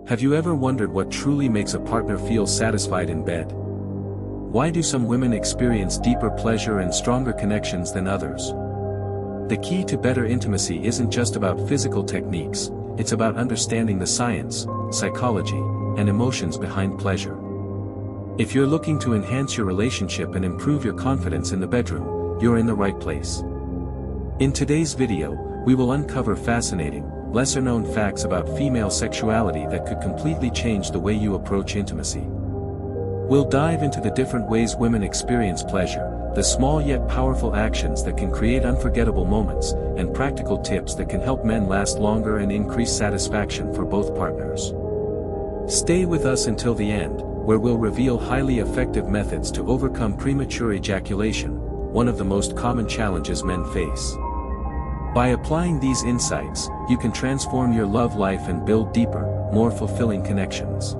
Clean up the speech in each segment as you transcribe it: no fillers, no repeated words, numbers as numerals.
Have you ever wondered what truly makes a partner feel satisfied in bed? Why do some women experience deeper pleasure and stronger connections than others? The key to better intimacy isn't just about physical techniques, it's about understanding the science, psychology, and emotions behind pleasure. If you're looking to enhance your relationship and improve your confidence in the bedroom, you're in the right place. In today's video, we will uncover fascinating, lesser-known facts about female sexuality that could completely change the way you approach intimacy. We'll dive into the different ways women experience pleasure, the small yet powerful actions that can create unforgettable moments, and practical tips that can help men last longer and increase satisfaction for both partners. Stay with us until the end, where we'll reveal highly effective methods to overcome premature ejaculation, one of the most common challenges men face. By applying these insights, you can transform your love life and build deeper, more fulfilling connections.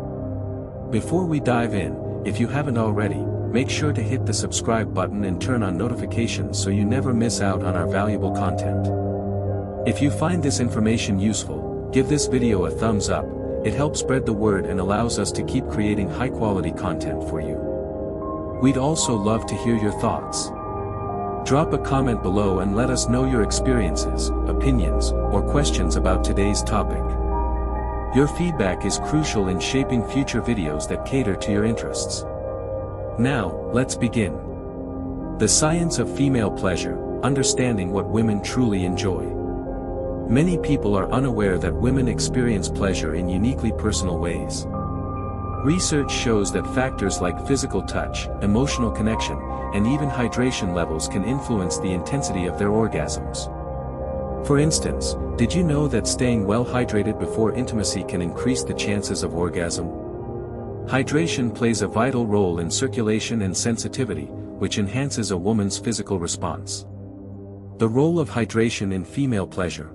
Before we dive in, if you haven't already, make sure to hit the subscribe button and turn on notifications so you never miss out on our valuable content. If you find this information useful, give this video a thumbs up, it helps spread the word and allows us to keep creating high-quality content for you. We'd also love to hear your thoughts. Drop a comment below and let us know your experiences, opinions, or questions about today's topic. Your feedback is crucial in shaping future videos that cater to your interests. Now, let's begin. The science of female pleasure, understanding what women truly enjoy. Many people are unaware that women experience pleasure in uniquely personal ways. Research shows that factors like physical touch, emotional connection, and even hydration levels can influence the intensity of their orgasms. For instance, did you know that staying well hydrated before intimacy can increase the chances of orgasm? Hydration plays a vital role in circulation and sensitivity, which enhances a woman's physical response. The role of hydration in female pleasure.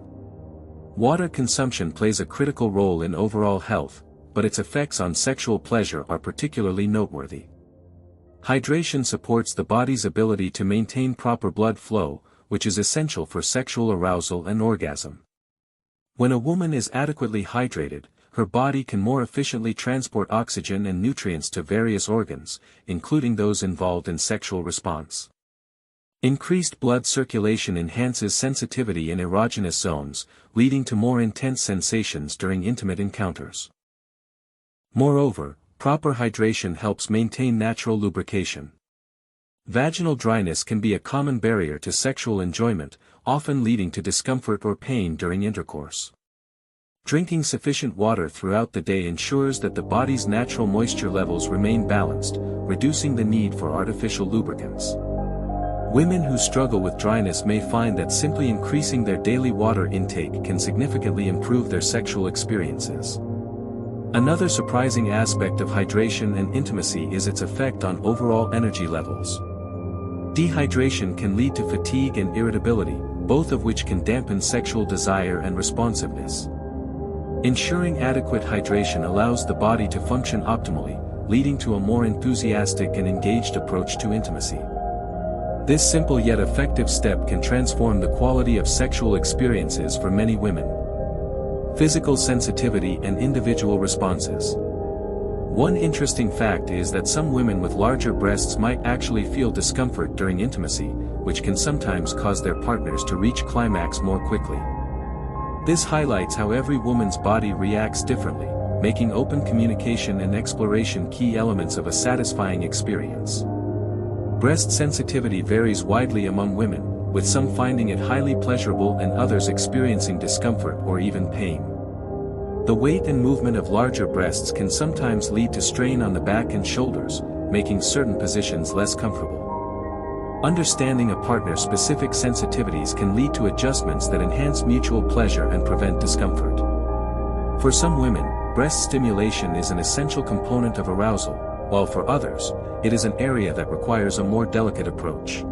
Water consumption plays a critical role in overall health, but its effects on sexual pleasure are particularly noteworthy. Hydration supports the body's ability to maintain proper blood flow, which is essential for sexual arousal and orgasm. When a woman is adequately hydrated, her body can more efficiently transport oxygen and nutrients to various organs, including those involved in sexual response. Increased blood circulation enhances sensitivity in erogenous zones, leading to more intense sensations during intimate encounters. Moreover, proper hydration helps maintain natural lubrication. Vaginal dryness can be a common barrier to sexual enjoyment, often leading to discomfort or pain during intercourse. Drinking sufficient water throughout the day ensures that the body's natural moisture levels remain balanced, reducing the need for artificial lubricants. Women who struggle with dryness may find that simply increasing their daily water intake can significantly improve their sexual experiences. Another surprising aspect of hydration and intimacy is its effect on overall energy levels. Dehydration can lead to fatigue and irritability, both of which can dampen sexual desire and responsiveness. Ensuring adequate hydration allows the body to function optimally, leading to a more enthusiastic and engaged approach to intimacy. This simple yet effective step can transform the quality of sexual experiences for many women. Physical sensitivity and individual responses. One interesting fact is that some women with larger breasts might actually feel discomfort during intimacy, which can sometimes cause their partners to reach climax more quickly. This highlights how every woman's body reacts differently, making open communication and exploration key elements of a satisfying experience. Breast sensitivity varies widely among women, with some finding it highly pleasurable and others experiencing discomfort or even pain. The weight and movement of larger breasts can sometimes lead to strain on the back and shoulders, making certain positions less comfortable. Understanding a partner's specific sensitivities can lead to adjustments that enhance mutual pleasure and prevent discomfort. For some women, breast stimulation is an essential component of arousal, while for others, it is an area that requires a more delicate approach.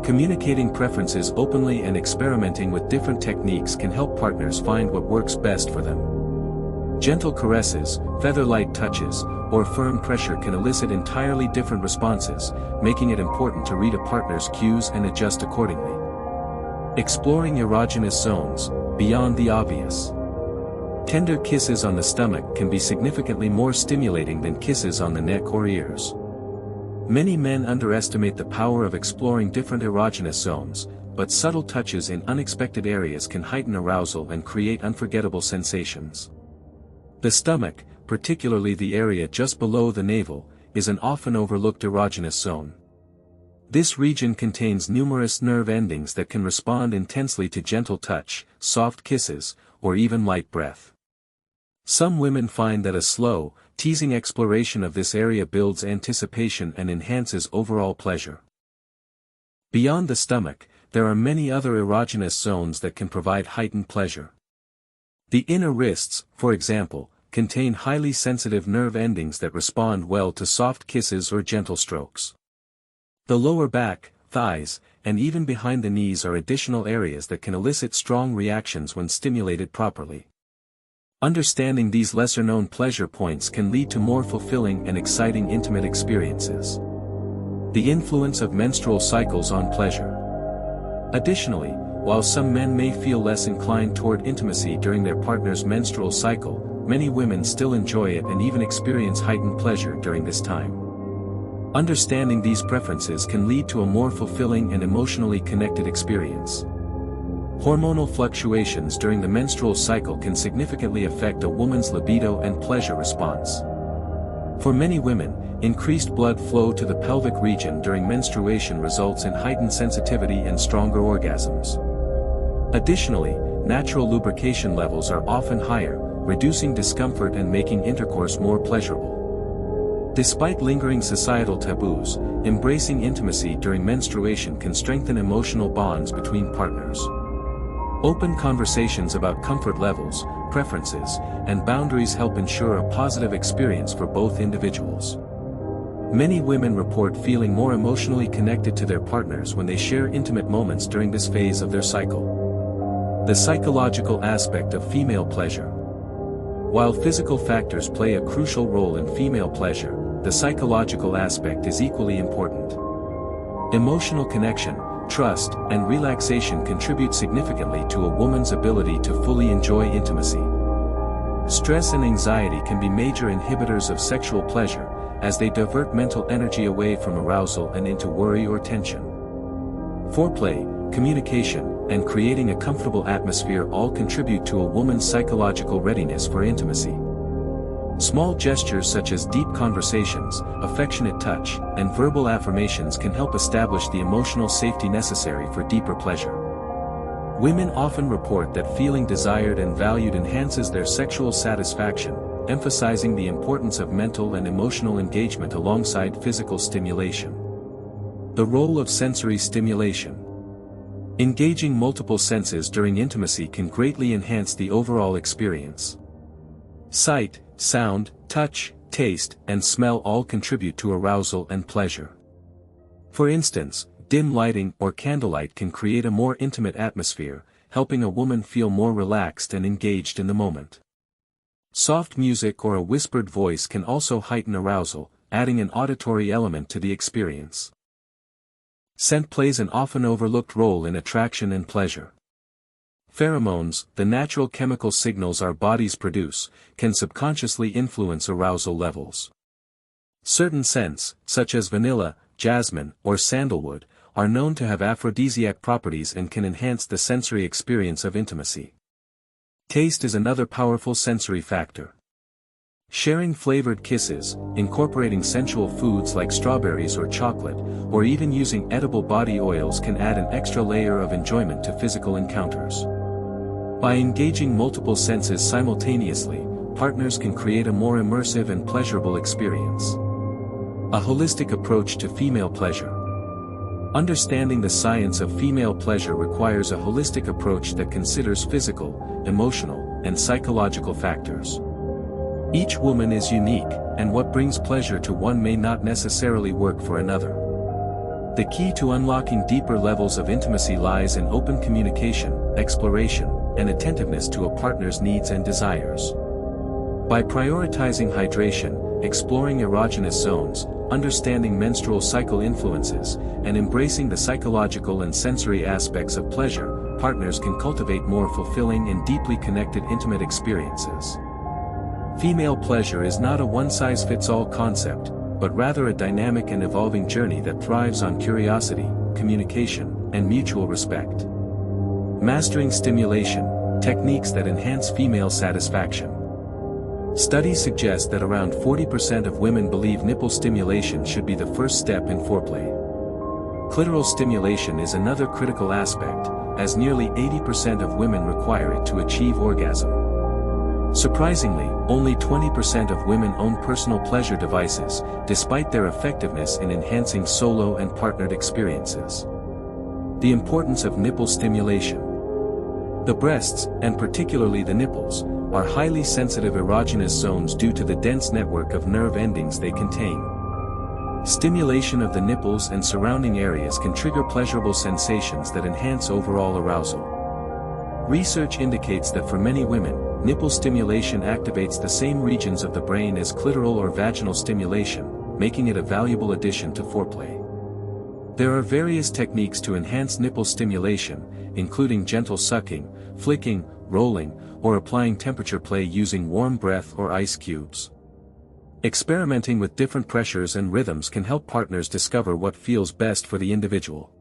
Communicating preferences openly and experimenting with different techniques can help partners find what works best for them. Gentle caresses, feather-light touches, or firm pressure can elicit entirely different responses, making it important to read a partner's cues and adjust accordingly. Exploring erogenous zones, beyond the obvious. Tender kisses on the stomach can be significantly more stimulating than kisses on the neck or ears. Many men underestimate the power of exploring different erogenous zones, but subtle touches in unexpected areas can heighten arousal and create unforgettable sensations. The stomach, particularly the area just below the navel, is an often overlooked erogenous zone. This region contains numerous nerve endings that can respond intensely to gentle touch, soft kisses, or even light breath. Some women find that a slow, teasing exploration of this area builds anticipation and enhances overall pleasure. Beyond the stomach, there are many other erogenous zones that can provide heightened pleasure. The inner wrists, for example, contain highly sensitive nerve endings that respond well to soft kisses or gentle strokes. The lower back, thighs, and even behind the knees are additional areas that can elicit strong reactions when stimulated properly. Understanding these lesser-known pleasure points can lead to more fulfilling and exciting intimate experiences. The influence of menstrual cycles on pleasure. Additionally, while some men may feel less inclined toward intimacy during their partner's menstrual cycle, many women still enjoy it and even experience heightened pleasure during this time. Understanding these preferences can lead to a more fulfilling and emotionally connected experience. Hormonal fluctuations during the menstrual cycle can significantly affect a woman's libido and pleasure response. For many women, increased blood flow to the pelvic region during menstruation results in heightened sensitivity and stronger orgasms. Additionally, natural lubrication levels are often higher, reducing discomfort and making intercourse more pleasurable. Despite lingering societal taboos, embracing intimacy during menstruation can strengthen emotional bonds between partners. Open conversations about comfort levels, preferences, and boundaries help ensure a positive experience for both individuals. Many women report feeling more emotionally connected to their partners when they share intimate moments during this phase of their cycle. The psychological aspect of female pleasure. While physical factors play a crucial role in female pleasure, the psychological aspect is equally important. Emotional connection, trust, and relaxation contribute significantly to a woman's ability to fully enjoy intimacy. Stress and anxiety can be major inhibitors of sexual pleasure, as they divert mental energy away from arousal and into worry or tension. Foreplay, communication, and creating a comfortable atmosphere all contribute to a woman's psychological readiness for intimacy. Small gestures such as deep conversations, affectionate touch, and verbal affirmations can help establish the emotional safety necessary for deeper pleasure. Women often report that feeling desired and valued enhances their sexual satisfaction, emphasizing the importance of mental and emotional engagement alongside physical stimulation. The role of sensory stimulation. Engaging multiple senses during intimacy can greatly enhance the overall experience. Sight, sound, touch, taste, and smell all contribute to arousal and pleasure. For instance, dim lighting or candlelight can create a more intimate atmosphere, helping a woman feel more relaxed and engaged in the moment. Soft music or a whispered voice can also heighten arousal, adding an auditory element to the experience. Scent plays an often overlooked role in attraction and pleasure. Pheromones, the natural chemical signals our bodies produce, can subconsciously influence arousal levels. Certain scents, such as vanilla, jasmine, or sandalwood, are known to have aphrodisiac properties and can enhance the sensory experience of intimacy. Taste is another powerful sensory factor. Sharing flavored kisses, incorporating sensual foods like strawberries or chocolate, or even using edible body oils can add an extra layer of enjoyment to physical encounters. By engaging multiple senses simultaneously, partners can create a more immersive and pleasurable experience. A holistic approach to female pleasure. Understanding the science of female pleasure requires a holistic approach that considers physical, emotional, and psychological factors. Each woman is unique, and what brings pleasure to one may not necessarily work for another. The key to unlocking deeper levels of intimacy lies in open communication, exploration, and attentiveness to a partner's needs and desires. By prioritizing hydration, exploring erogenous zones, understanding menstrual cycle influences, and embracing the psychological and sensory aspects of pleasure, partners can cultivate more fulfilling and deeply connected intimate experiences. Female pleasure is not a one-size-fits-all concept, but rather a dynamic and evolving journey that thrives on curiosity, communication, and mutual respect. Mastering stimulation, techniques that enhance female satisfaction. Studies suggest that around 40% of women believe nipple stimulation should be the first step in foreplay. Clitoral stimulation is another critical aspect, as nearly 80% of women require it to achieve orgasm. Surprisingly, only 20% of women own personal pleasure devices, despite their effectiveness in enhancing solo and partnered experiences. The importance of nipple stimulation. The breasts, and particularly the nipples, are highly sensitive erogenous zones due to the dense network of nerve endings they contain. Stimulation of the nipples and surrounding areas can trigger pleasurable sensations that enhance overall arousal. Research indicates that for many women, nipple stimulation activates the same regions of the brain as clitoral or vaginal stimulation, making it a valuable addition to foreplay. There are various techniques to enhance nipple stimulation, including gentle sucking, flicking, rolling, or applying temperature play using warm breath or ice cubes. Experimenting with different pressures and rhythms can help partners discover what feels best for the individual.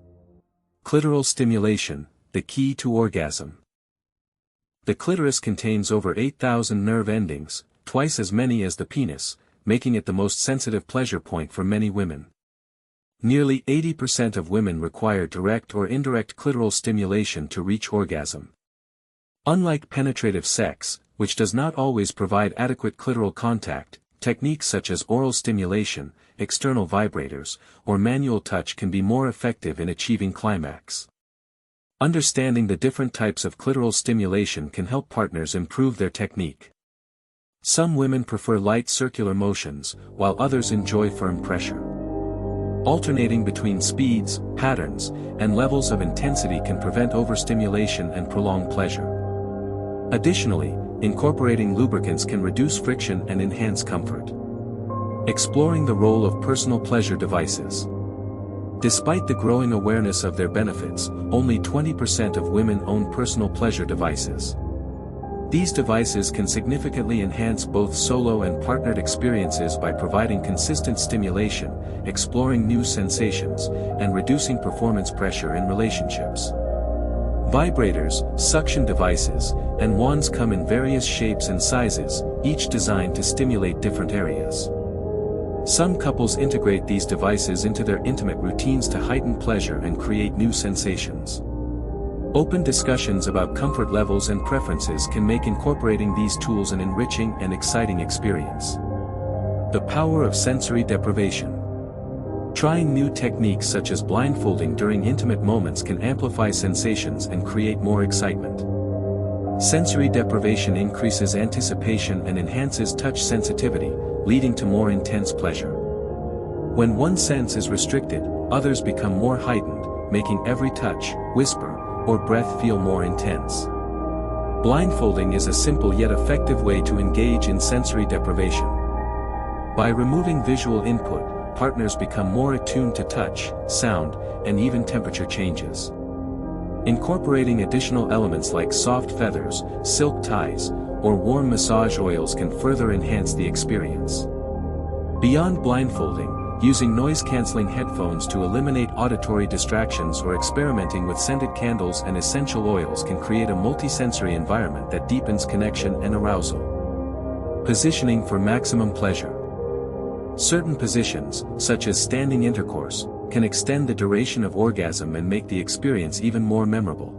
Clitoral stimulation, the key to orgasm. The clitoris contains over 8,000 nerve endings, twice as many as the penis, making it the most sensitive pleasure point for many women. Nearly 80% of women require direct or indirect clitoral stimulation to reach orgasm. Unlike penetrative sex, which does not always provide adequate clitoral contact, techniques such as oral stimulation, external vibrators, or manual touch can be more effective in achieving climax. Understanding the different types of clitoral stimulation can help partners improve their technique. Some women prefer light circular motions, while others enjoy firm pressure. Alternating between speeds, patterns, and levels of intensity can prevent overstimulation and prolong pleasure. Additionally, incorporating lubricants can reduce friction and enhance comfort. Exploring the role of personal pleasure devices. Despite the growing awareness of their benefits, only 20% of women own personal pleasure devices. These devices can significantly enhance both solo and partnered experiences by providing consistent stimulation, exploring new sensations, and reducing performance pressure in relationships. Vibrators, suction devices, and wands come in various shapes and sizes, each designed to stimulate different areas. Some couples integrate these devices into their intimate routines to heighten pleasure and create new sensations. Open discussions about comfort levels and preferences can make incorporating these tools an enriching and exciting experience. The power of sensory deprivation. Trying new techniques such as blindfolding during intimate moments can amplify sensations and create more excitement. Sensory deprivation increases anticipation and enhances touch sensitivity, leading to more intense pleasure. When one sense is restricted, others become more heightened, making every touch, whisper, or breath feel more intense. Blindfolding is a simple yet effective way to engage in sensory deprivation. By removing visual input, partners become more attuned to touch, sound, and even temperature changes. Incorporating additional elements like soft feathers, silk ties, or warm massage oils can further enhance the experience. Beyond blindfolding, using noise-canceling headphones to eliminate auditory distractions or experimenting with scented candles and essential oils can create a multisensory environment that deepens connection and arousal. Positioning for maximum pleasure. Certain positions, such as standing intercourse, can extend the duration of orgasm and make the experience even more memorable.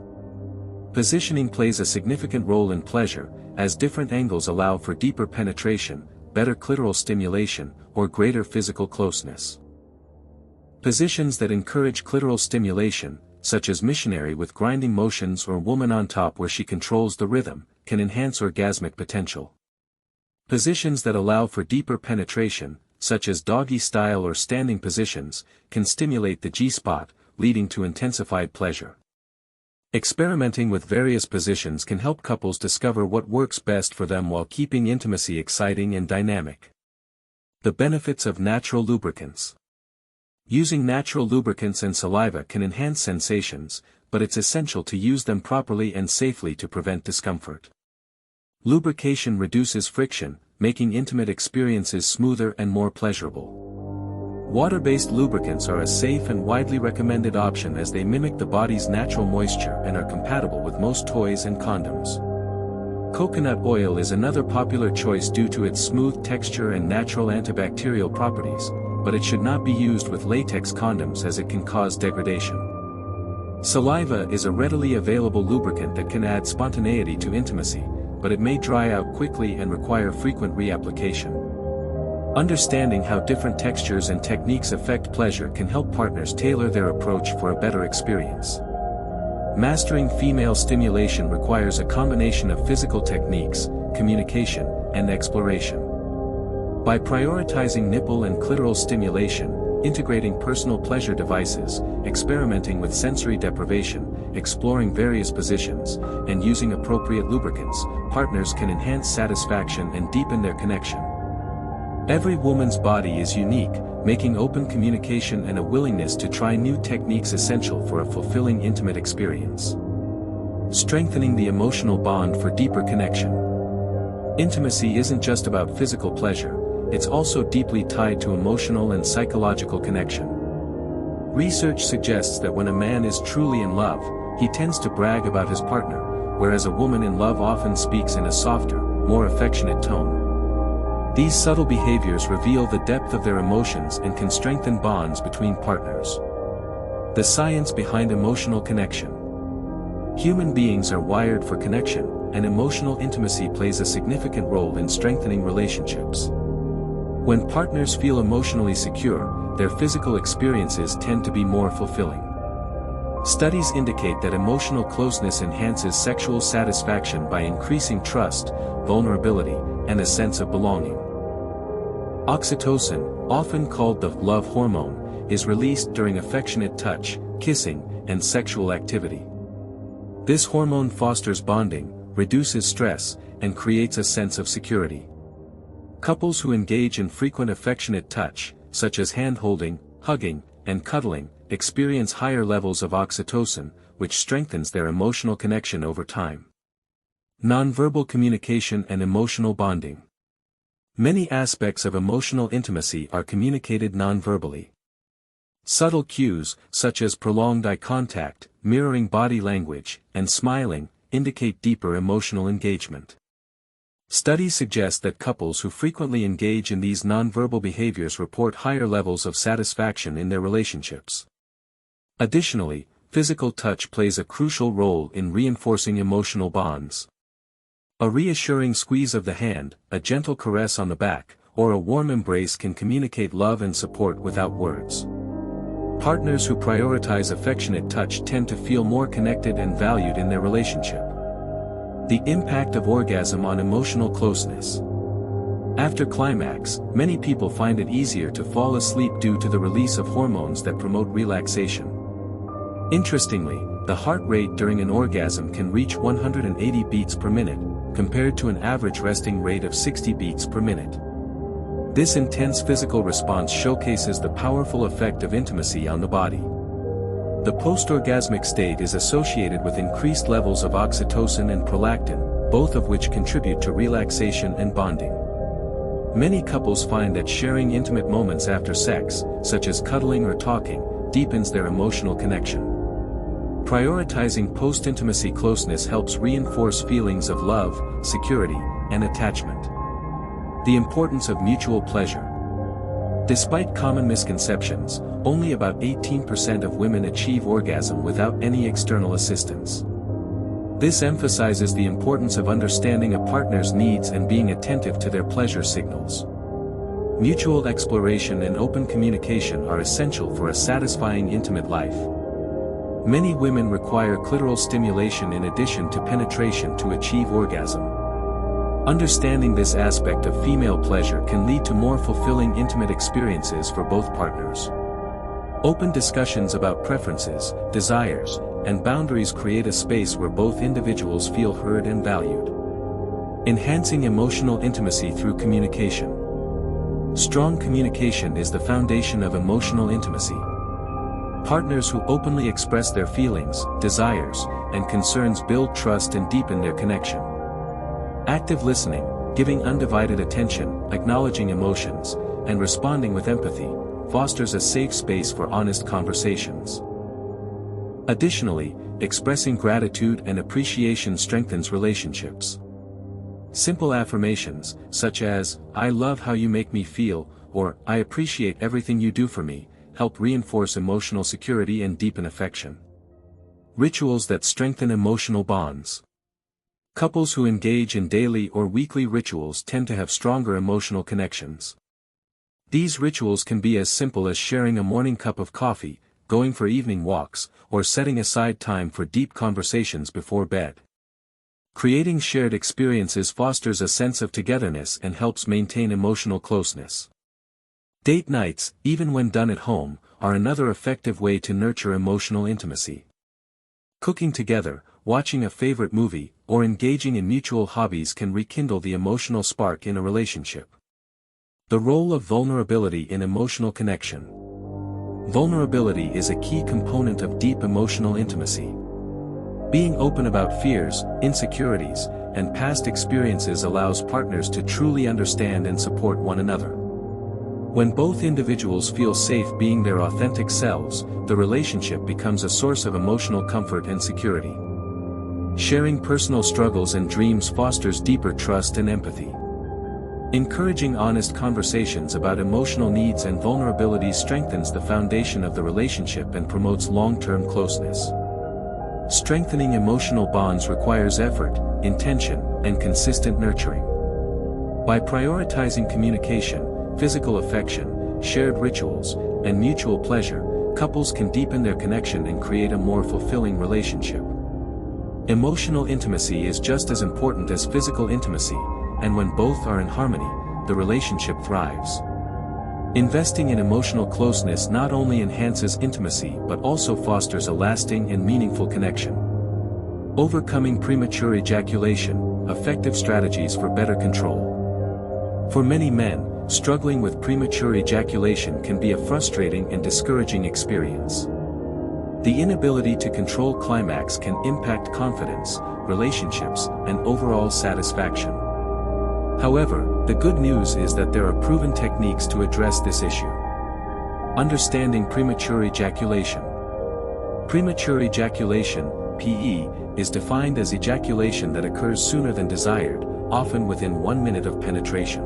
Positioning plays a significant role in pleasure, as different angles allow for deeper penetration, better clitoral stimulation, or greater physical closeness. Positions that encourage clitoral stimulation, such as missionary with grinding motions or woman on top where she controls the rhythm, can enhance orgasmic potential. Positions that allow for deeper penetration, such as doggy style or standing positions, can stimulate the G-spot, leading to intensified pleasure. Experimenting with various positions can help couples discover what works best for them while keeping intimacy exciting and dynamic. The benefits of natural lubricants. Using natural lubricants and saliva can enhance sensations, but it's essential to use them properly and safely to prevent discomfort. Lubrication reduces friction, making intimate experiences smoother and more pleasurable. Water-based lubricants are a safe and widely recommended option as they mimic the body's natural moisture and are compatible with most toys and condoms. Coconut oil is another popular choice due to its smooth texture and natural antibacterial properties, but it should not be used with latex condoms as it can cause degradation. Saliva is a readily available lubricant that can add spontaneity to intimacy, but it may dry out quickly and require frequent reapplication. Understanding how different textures and techniques affect pleasure can help partners tailor their approach for a better experience. Mastering female stimulation requires a combination of physical techniques, communication, and exploration. By prioritizing nipple and clitoral stimulation, integrating personal pleasure devices, experimenting with sensory deprivation, exploring various positions, and using appropriate lubricants, partners can enhance satisfaction and deepen their connection. Every woman's body is unique, making open communication and a willingness to try new techniques essential for a fulfilling intimate experience. Strengthening the emotional bond for deeper connection. Intimacy isn't just about physical pleasure, it's also deeply tied to emotional and psychological connection. Research suggests that when a man is truly in love, he tends to brag about his partner, whereas a woman in love often speaks in a softer, more affectionate tone. These subtle behaviors reveal the depth of their emotions and can strengthen bonds between partners. The science behind emotional connection. Human beings are wired for connection, and emotional intimacy plays a significant role in strengthening relationships. When partners feel emotionally secure, their physical experiences tend to be more fulfilling. Studies indicate that emotional closeness enhances sexual satisfaction by increasing trust, vulnerability, and a sense of belonging. Oxytocin, often called the love hormone, is released during affectionate touch, kissing, and sexual activity. This hormone fosters bonding, reduces stress, and creates a sense of security. Couples who engage in frequent affectionate touch, such as hand-holding, hugging, and cuddling, experience higher levels of oxytocin, which strengthens their emotional connection over time. Nonverbal communication and emotional bonding. Many aspects of emotional intimacy are communicated nonverbally. Subtle cues, such as prolonged eye contact, mirroring body language, and smiling, indicate deeper emotional engagement. Studies suggest that couples who frequently engage in these nonverbal behaviors report higher levels of satisfaction in their relationships. Additionally, physical touch plays a crucial role in reinforcing emotional bonds. A reassuring squeeze of the hand, a gentle caress on the back, or a warm embrace can communicate love and support without words. Partners who prioritize affectionate touch tend to feel more connected and valued in their relationship. The impact of orgasm on emotional closeness. After climax, many people find it easier to fall asleep due to the release of hormones that promote relaxation. Interestingly, the heart rate during an orgasm can reach 180 beats per minute, compared to an average resting rate of 60 beats per minute. This intense physical response showcases the powerful effect of intimacy on the body. The post-orgasmic state is associated with increased levels of oxytocin and prolactin, both of which contribute to relaxation and bonding. Many couples find that sharing intimate moments after sex, such as cuddling or talking, deepens their emotional connection. Prioritizing post-intimacy closeness helps reinforce feelings of love, security, and attachment. The importance of mutual pleasure. Despite common misconceptions, only about 18% of women achieve orgasm without any external assistance. This emphasizes the importance of understanding a partner's needs and being attentive to their pleasure signals. Mutual exploration and open communication are essential for a satisfying intimate life. Many women require clitoral stimulation in addition to penetration to achieve orgasm. Understanding this aspect of female pleasure can lead to more fulfilling intimate experiences for both partners. Open discussions about preferences, desires, and boundaries create a space where both individuals feel heard and valued. Enhancing emotional intimacy through communication. Strong communication is the foundation of emotional intimacy. Partners who openly express their feelings, desires, and concerns build trust and deepen their connection. Active listening, giving undivided attention, acknowledging emotions, and responding with empathy, fosters a safe space for honest conversations. Additionally, expressing gratitude and appreciation strengthens relationships. Simple affirmations, such as, "I love how you make me feel," or "I appreciate everything you do for me," help reinforce emotional security and deepen affection. Rituals that strengthen emotional bonds. Couples who engage in daily or weekly rituals tend to have stronger emotional connections. These rituals can be as simple as sharing a morning cup of coffee, going for evening walks, or setting aside time for deep conversations before bed. Creating shared experiences fosters a sense of togetherness and helps maintain emotional closeness. Date nights, even when done at home, are another effective way to nurture emotional intimacy. Cooking together, watching a favorite movie, or engaging in mutual hobbies can rekindle the emotional spark in a relationship. The role of vulnerability in emotional connection. Vulnerability is a key component of deep emotional intimacy. Being open about fears, insecurities, and past experiences allows partners to truly understand and support one another. When both individuals feel safe being their authentic selves, the relationship becomes a source of emotional comfort and security. Sharing personal struggles and dreams fosters deeper trust and empathy. Encouraging honest conversations about emotional needs and vulnerabilities strengthens the foundation of the relationship and promotes long-term closeness. Strengthening emotional bonds requires effort, intention, and consistent nurturing. By prioritizing communication, physical affection, shared rituals, and mutual pleasure, couples can deepen their connection and create a more fulfilling relationship. Emotional intimacy is just as important as physical intimacy, and when both are in harmony, the relationship thrives. Investing in emotional closeness not only enhances intimacy but also fosters a lasting and meaningful connection. Overcoming premature ejaculation, effective strategies for better control. For many men, struggling with premature ejaculation can be a frustrating and discouraging experience. The inability to control climax can impact confidence, relationships, and overall satisfaction. However, the good news is that there are proven techniques to address this issue. Understanding premature ejaculation. Premature ejaculation, PE, is defined as ejaculation that occurs sooner than desired, often within 1 minute of penetration.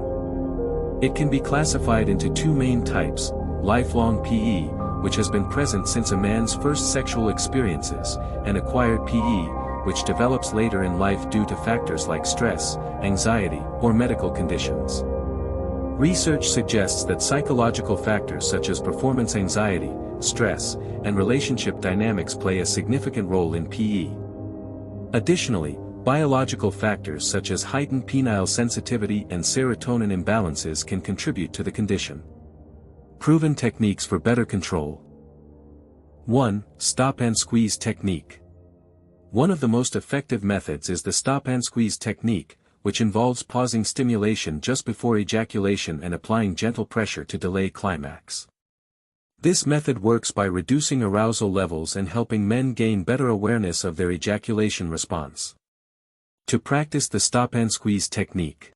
It can be classified into two main types: lifelong PE, which has been present since a man's first sexual experiences, and acquired PE, which develops later in life due to factors like stress, anxiety, or medical conditions. Research suggests that psychological factors such as performance anxiety, stress, and relationship dynamics play a significant role in PE. Additionally, biological factors such as heightened penile sensitivity and serotonin imbalances can contribute to the condition. Proven techniques for better control. 1. Stop and squeeze technique. One of the most effective methods is the stop and squeeze technique, which involves pausing stimulation just before ejaculation and applying gentle pressure to delay climax. This method works by reducing arousal levels and helping men gain better awareness of their ejaculation response. To practice the stop and squeeze technique.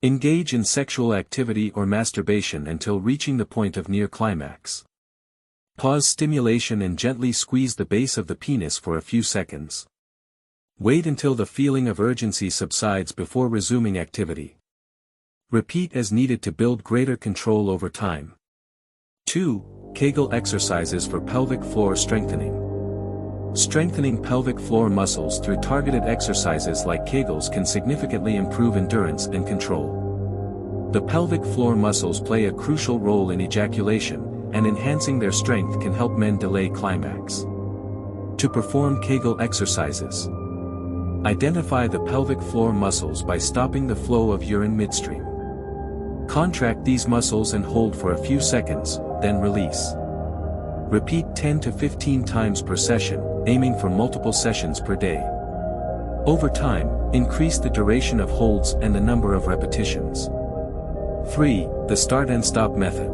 Engage in sexual activity or masturbation until reaching the point of near climax. Pause stimulation and gently squeeze the base of the penis for a few seconds. Wait until the feeling of urgency subsides before resuming activity. Repeat as needed to build greater control over time. 2. Kegel exercises for pelvic floor strengthening. Strengthening pelvic floor muscles through targeted exercises like Kegels can significantly improve endurance and control. The pelvic floor muscles play a crucial role in ejaculation, and enhancing their strength can help men delay climax. To perform Kegel exercises. Identify the pelvic floor muscles by stopping the flow of urine midstream. Contract these muscles and hold for a few seconds, then release. Repeat 10 to 15 times per session, aiming for multiple sessions per day. Over time, increase the duration of holds and the number of repetitions. 3. The start and stop method.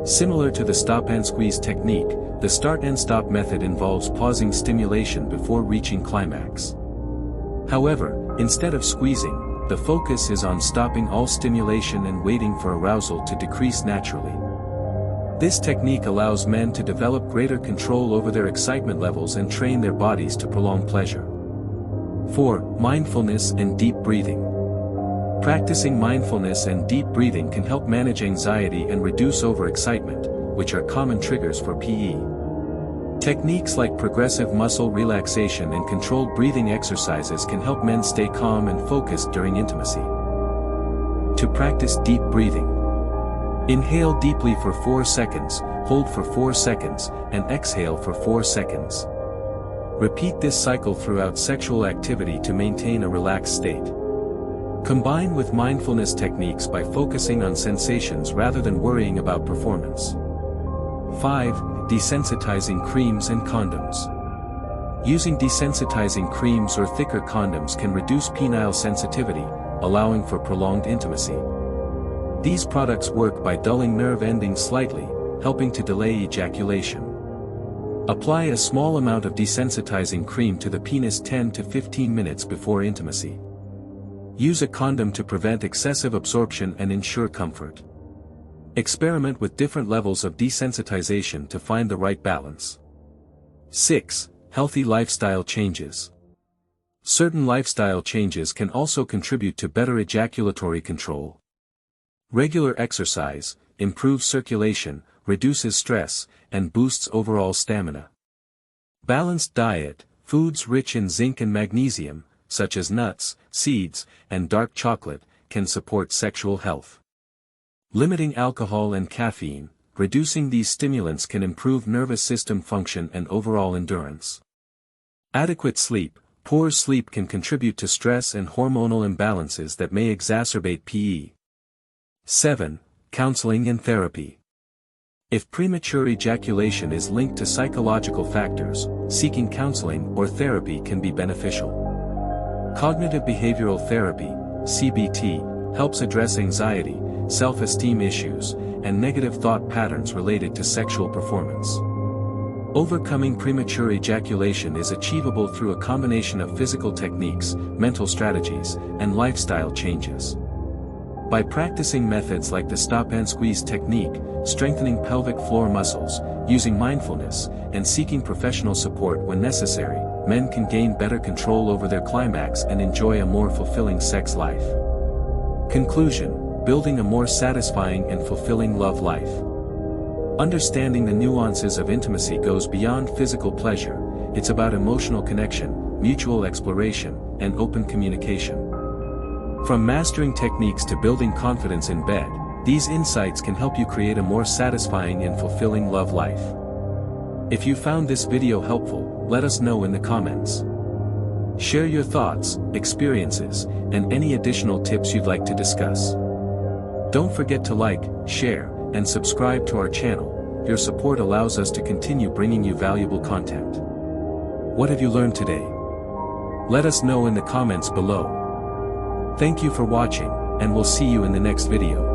Similar to the stop and squeeze technique, the start and stop method involves pausing stimulation before reaching climax. However, instead of squeezing, the focus is on stopping all stimulation and waiting for arousal to decrease naturally. This technique allows men to develop greater control over their excitement levels and train their bodies to prolong pleasure. 4. Mindfulness and deep breathing. Practicing mindfulness and deep breathing can help manage anxiety and reduce overexcitement, which are common triggers for PE. Techniques like progressive muscle relaxation and controlled breathing exercises can help men stay calm and focused during intimacy. To practice deep breathing. Inhale deeply for 4 seconds, hold for 4 seconds, and exhale for 4 seconds. Repeat this cycle throughout sexual activity to maintain a relaxed state. Combine with mindfulness techniques by focusing on sensations rather than worrying about performance. 5. Desensitizing creams and condoms. Using desensitizing creams or thicker condoms can reduce penile sensitivity, allowing for prolonged intimacy. These products work by dulling nerve endings slightly, helping to delay ejaculation. Apply a small amount of desensitizing cream to the penis 10 to 15 minutes before intimacy. Use a condom to prevent excessive absorption and ensure comfort. Experiment with different levels of desensitization to find the right balance. 6. Healthy lifestyle changes. Certain lifestyle changes can also contribute to better ejaculatory control. Regular exercise improves circulation, reduces stress, and boosts overall stamina. Balanced diet, foods rich in zinc and magnesium, such as nuts, seeds, and dark chocolate, can support sexual health. Limiting alcohol and caffeine, reducing these stimulants can improve nervous system function and overall endurance. Adequate sleep, poor sleep can contribute to stress and hormonal imbalances that may exacerbate PE. 7. Counseling and therapy. If premature ejaculation is linked to psychological factors, seeking counseling or therapy can be beneficial. Cognitive behavioral therapy, CBT, helps address anxiety, self-esteem issues, and negative thought patterns related to sexual performance. Overcoming premature ejaculation is achievable through a combination of physical techniques, mental strategies, and lifestyle changes. By practicing methods like the stop and squeeze technique, strengthening pelvic floor muscles, using mindfulness, and seeking professional support when necessary, men can gain better control over their climax and enjoy a more fulfilling sex life. Conclusion: building a more satisfying and fulfilling love life. Understanding the nuances of intimacy goes beyond physical pleasure, it's about emotional connection, mutual exploration, and open communication. From mastering techniques to building confidence in bed, these insights can help you create a more satisfying and fulfilling love life. If you found this video helpful, let us know in the comments. Share your thoughts, experiences, and any additional tips you'd like to discuss. Don't forget to like, share, and subscribe to our channel. Your support allows us to continue bringing you valuable content. What have you learned today? Let us know in the comments below. Thank you for watching, and we'll see you in the next video.